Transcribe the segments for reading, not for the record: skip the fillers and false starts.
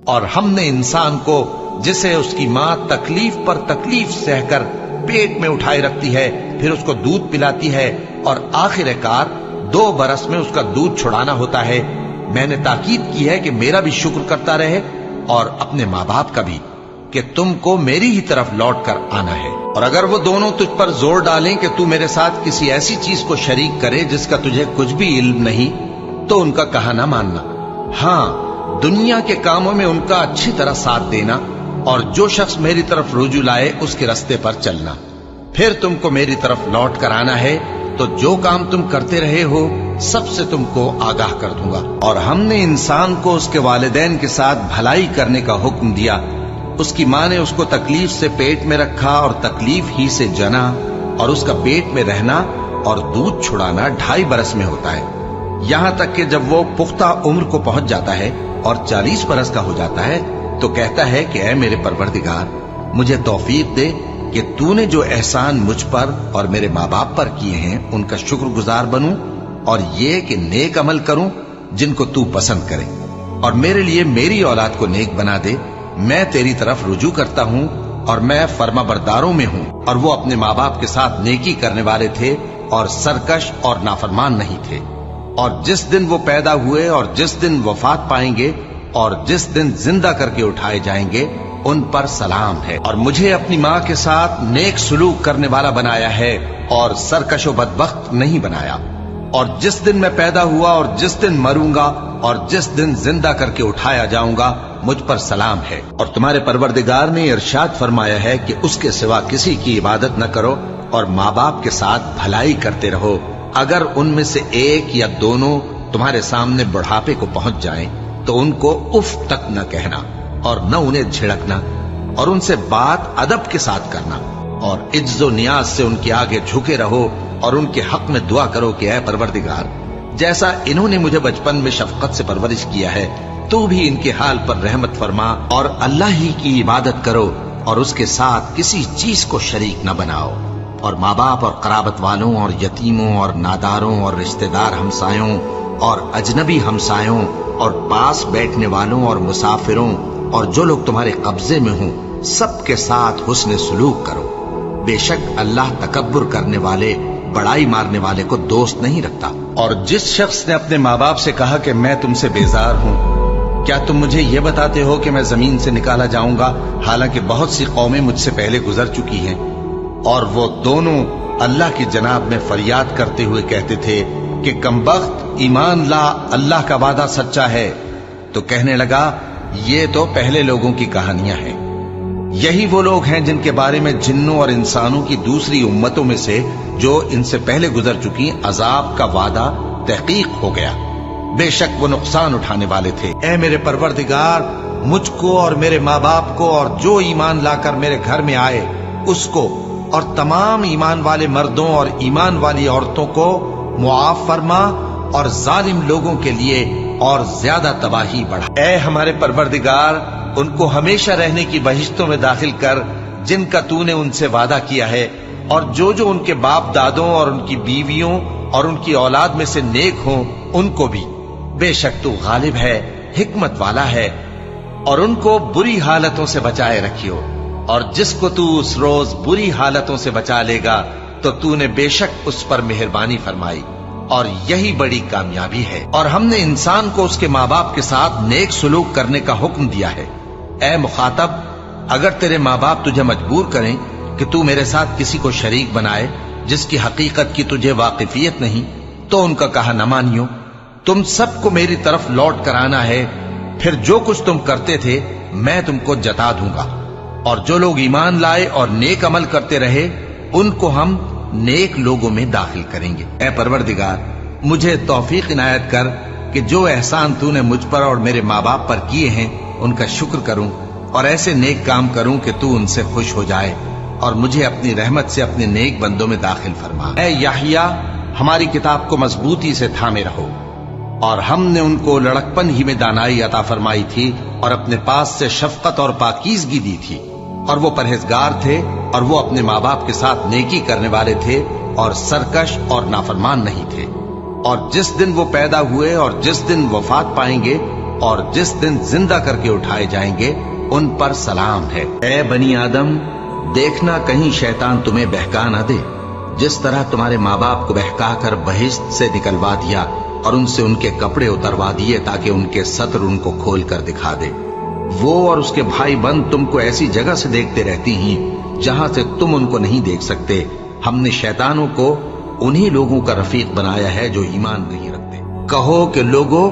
اور ہم نے انسان کو جسے اس کی ماں تکلیف پر تکلیف سہ کر پیٹ میں اٹھائے رکھتی ہے، پھر اس کو دودھ پلاتی ہے اور آخر کار 2 برس میں اس کا دودھ چھڑانا ہوتا ہے، میں نے تاکید کی ہے کہ میرا بھی شکر کرتا رہے اور اپنے ماں باپ کا بھی، کہ تم کو میری ہی طرف لوٹ کر آنا ہے۔ اور اگر وہ دونوں تجھ پر زور ڈالیں کہ تو میرے ساتھ کسی ایسی چیز کو شریک کرے جس کا تجھے کچھ بھی علم نہیں، تو ان کا کہا نہ ماننا، ہاں دنیا کے کاموں میں ان کا اچھی طرح ساتھ دینا، اور جو شخص میری طرف رجوع لائے اس کے رستے پر چلنا، پھر تم کو میری طرف لوٹ کر آنا ہے تو جو کام تم کرتے رہے ہو سب سے تم کو آگاہ کر دوں گا۔ اور ہم نے انسان کو اس کے والدین کے ساتھ بھلائی کرنے کا حکم دیا، اس کی ماں نے اس کو تکلیف سے پیٹ میں رکھا اور تکلیف ہی سے جنا، اور اس کا پیٹ میں رہنا اور دودھ چھڑانا 2.5 برس میں ہوتا ہے، یہاں تک کہ جب وہ پختہ عمر کو پہنچ جاتا ہے اور 40 برس کا ہو جاتا ہے تو کہتا ہے کہ اے میرے پروردگار، مجھے توفیق دے کہ تو نے جو احسان مجھ پر اور میرے ماں باپ پر کیے ہیں ان کا شکر گزار بنوں، اور یہ کہ نیک عمل کروں جن کو تو پسند کرے، اور میرے لیے میری اولاد کو نیک بنا دے، میں تیری طرف رجوع کرتا ہوں اور میں فرما برداروں میں ہوں۔ اور وہ اپنے ماں باپ کے ساتھ نیکی کرنے والے تھے اور سرکش اور نافرمان نہیں تھے۔ اور جس دن وہ پیدا ہوئے اور جس دن وفات پائیں گے اور جس دن زندہ کر کے اٹھائے جائیں گے ان پر سلام ہے۔ اور مجھے اپنی ماں کے ساتھ نیک سلوک کرنے والا بنایا ہے اور سرکش و بدبخت نہیں بنایا۔ اور جس دن میں پیدا ہوا اور جس دن مروں گا اور جس دن زندہ کر کے اٹھایا جاؤں گا مجھ پر سلام ہے۔ اور تمہارے پروردگار نے ارشاد فرمایا ہے کہ اس کے سوا کسی کی عبادت نہ کرو اور ماں باپ کے ساتھ بھلائی کرتے رہو، اگر ان میں سے ایک یا دونوں تمہارے سامنے بڑھاپے کو پہنچ جائیں تو ان کو اف تک نہ کہنا اور نہ انہیں جھڑکنا، اور ان سے بات ادب کے ساتھ کرنا، اور عجز و نیاز سے ان کے آگے جھکے رہو اور ان کے حق میں دعا کرو کہ اے پروردگار، جیسا انہوں نے مجھے بچپن میں شفقت سے پرورش کیا ہے تو بھی ان کے حال پر رحمت فرما، اور اللہ ہی کی عبادت کرو اور اس کے ساتھ کسی چیز کو شریک نہ بناؤ۔ اور ماں باپ اور قرابت والوں اور یتیموں اور ناداروں اور رشتہ دار ہمسایوں اور اجنبی ہمسایوں اور پاس بیٹھنے والوں اور مسافروں اور جو لوگ تمہارے قبضے میں ہوں سب کے ساتھ حسن سلوک کرو، بے شک اللہ تکبر کرنے والے بڑائی مارنے والے کو دوست نہیں رکھتا۔ اور جس شخص نے اپنے ماں باپ سے کہا کہ میں تم سے بیزار ہوں، کیا تم مجھے یہ بتاتے ہو کہ میں زمین سے نکالا جاؤں گا، حالانکہ بہت سی قومیں مجھ سے پہلے گزر چکی ہیں؟ اور وہ دونوں اللہ کی جناب میں فریاد کرتے ہوئے کہتے تھے کہ کمبخت ایمان لا، اللہ کا وعدہ سچا ہے۔ تو کہنے لگا یہ تو پہلے لوگوں کی کہانیاں ہیں، یہی وہ لوگ ہیں جن کے بارے میں جنوں اور انسانوں کی دوسری امتوں میں سے جو ان سے پہلے گزر چکی عذاب کا وعدہ تحقیق ہو گیا، بے شک وہ نقصان اٹھانے والے تھے۔ اے میرے پروردگار، مجھ کو اور میرے ماں باپ کو اور جو ایمان لا کر میرے گھر میں آئے اس کو اور تمام ایمان والے مردوں اور ایمان والی عورتوں کو معاف فرما، اور ظالم لوگوں کے لیے اور زیادہ تباہی بڑھا۔ اے ہمارے پروردگار، ان کو ہمیشہ رہنے کی بہشتوں میں داخل کر جن کا تو نے ان سے وعدہ کیا ہے، اور جو جو ان کے باپ دادوں اور ان کی بیویوں اور ان کی اولاد میں سے نیک ہوں ان کو بھی، بے شک تو غالب ہے، حکمت والا ہے۔ اور ان کو بری حالتوں سے بچائے رکھیو، اور جس کو تو اس روز بری حالتوں سے بچا لے گا تو تو نے بے شک اس پر مہربانی فرمائی، اور یہی بڑی کامیابی ہے۔ اور ہم نے انسان کو اس کے ماں باپ کے ساتھ نیک سلوک کرنے کا حکم دیا ہے۔ اے مخاطب، اگر تیرے ماں باپ تجھے مجبور کریں کہ تو میرے ساتھ کسی کو شریک بنائے جس کی حقیقت کی تجھے واقفیت نہیں تو ان کا کہا نہ مانیو۔ تم سب کو میری طرف لوٹ کر آنا ہے، پھر جو کچھ تم کرتے تھے میں تم کو جتا دوں گا۔ اور جو لوگ ایمان لائے اور نیک عمل کرتے رہے ان کو ہم نیک لوگوں میں داخل کریں گے۔ اے پروردگار، مجھے توفیق عنایت کر کہ جو احسان تو نے مجھ پر اور میرے ماں باپ پر کیے ہیں ان کا شکر کروں اور ایسے نیک کام کروں کہ تو ان سے خوش ہو جائے، اور مجھے اپنی رحمت سے اپنے نیک بندوں میں داخل فرما۔ اے یحییٰ، ہماری کتاب کو مضبوطی سے تھامے رہو، اور ہم نے ان کو لڑکپن ہی میں دانائی عطا فرمائی تھی اور اپنے پاس سے شفقت اور پاکیزگی دی تھی، اور وہ پرہیزگار تھے اور وہ اپنے ماں باپ کے ساتھ نیکی کرنے والے تھے اور سرکش اور نافرمان نہیں تھے۔ اور جس دن وہ پیدا ہوئے اور جس دن وفات پائیں گے اور جس دن زندہ کر کے اٹھائے جائیں گے ان پر سلام ہے۔ اے بنی آدم، دیکھنا کہیں شیطان تمہیں بہکا نہ دے، جس طرح تمہارے ماں باپ کو بہکا کر بہشت سے نکلوا دیا اور ان سے ان کے کپڑے اتروا دیے تاکہ ان کے ستر ان کو کھول کر دکھا دے۔ وہ اور اس کے بھائی بند تم کو ایسی جگہ سے دیکھتے رہتی ہیں جہاں سے تم ان کو نہیں دیکھ سکتے۔ ہم نے شیطانوں کو انہی لوگوں کا رفیق بنایا ہے جو ایمان نہیں رکھتے۔ کہو کہ لوگو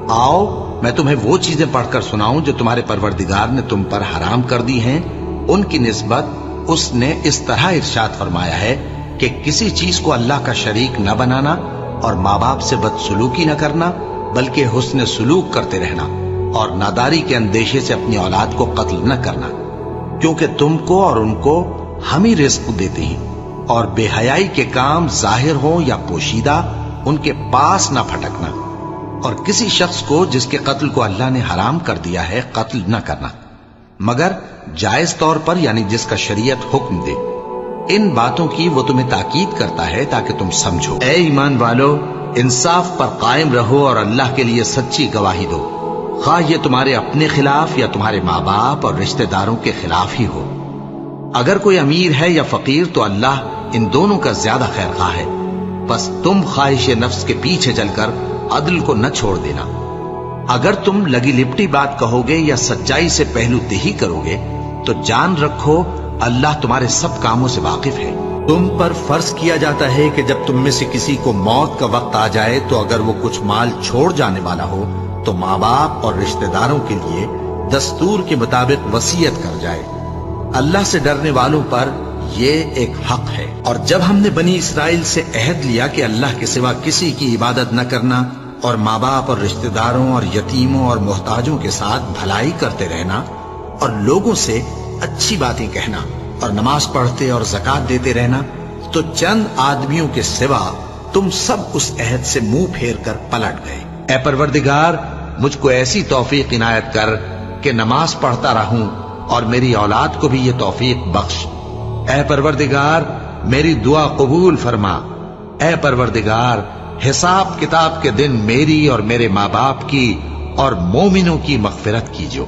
آؤ، میں تمہیں وہ چیزیں پڑھ کر سناؤں جو تمہارے پروردگار نے تم پر حرام کر دی ہیں۔ ان کی نسبت اس نے اس طرح ارشاد فرمایا ہے کہ کسی چیز کو اللہ کا شریک نہ بنانا اور ماں باپ سے بدسلوکی نہ کرنا، بلکہ حسن سلوک کرتے رہنا اور ناداری کے اندیشے سے اپنی اولاد کو قتل نہ کرنا، کیونکہ تم کو اور ان کو ہم ہی رزق دیتے ہیں، اور بے حیائی کے کام ظاہر ہوں یا پوشیدہ ان کے پاس نہ پھٹکنا، اور کسی شخص کو جس کے قتل کو اللہ نے حرام کر دیا ہے قتل نہ کرنا، مگر جائز طور پر، یعنی جس کا شریعت حکم دے۔ ان باتوں کی وہ تمہیں تاکید کرتا ہے تاکہ تم سمجھو۔ اے ایمان والو، انصاف پر قائم رہو اور اللہ کے لیے سچی گواہی دو، خواہ یہ تمہارے اپنے خلاف یا تمہارے ماں باپ اور رشتہ داروں کے خلاف ہی ہو۔ اگر کوئی امیر ہے یا فقیر تو اللہ ان دونوں کا زیادہ خیر خواہ ہے، بس تم خواہش نفس کے پیچھے چل کر عدل کو نہ چھوڑ دینا۔ اگر تم لگی لپٹی بات کہو گے یا سچائی سے پہلو دہی کرو گے تو جان رکھو اللہ تمہارے سب کاموں سے واقف ہے۔ تم پر فرض کیا جاتا ہے کہ جب تم میں سے کسی کو موت کا وقت آ جائے تو اگر وہ کچھ مال چھوڑ جانے والا ہو تو ماں باپ اور رشتہ داروں کے لیے دستور کے مطابق وصیت کر جائے۔ اللہ سے ڈرنے والوں پر یہ ایک حق ہے۔ اور جب ہم نے بنی اسرائیل سے عہد لیا کہ اللہ کے سوا کسی کی عبادت نہ کرنا اور ماں باپ اور رشتہ داروں اور یتیموں اور محتاجوں کے ساتھ بھلائی کرتے رہنا اور لوگوں سے اچھی باتیں کہنا اور نماز پڑھتے اور زکوٰۃ دیتے رہنا، تو چند آدمیوں کے سوا تم سب اس عہد سے منہ پھیر کر پلٹ گئے۔ اے پروردگار، مجھ کو ایسی توفیق عنایت کر کہ نماز پڑھتا رہوں اور میری اولاد کو بھی یہ توفیق بخش۔ اے پروردگار، میری دعا قبول فرما۔ اے پروردگار، حساب کتاب کے دن میری اور میرے ماں باپ کی اور مومنوں کی مغفرت کیجو۔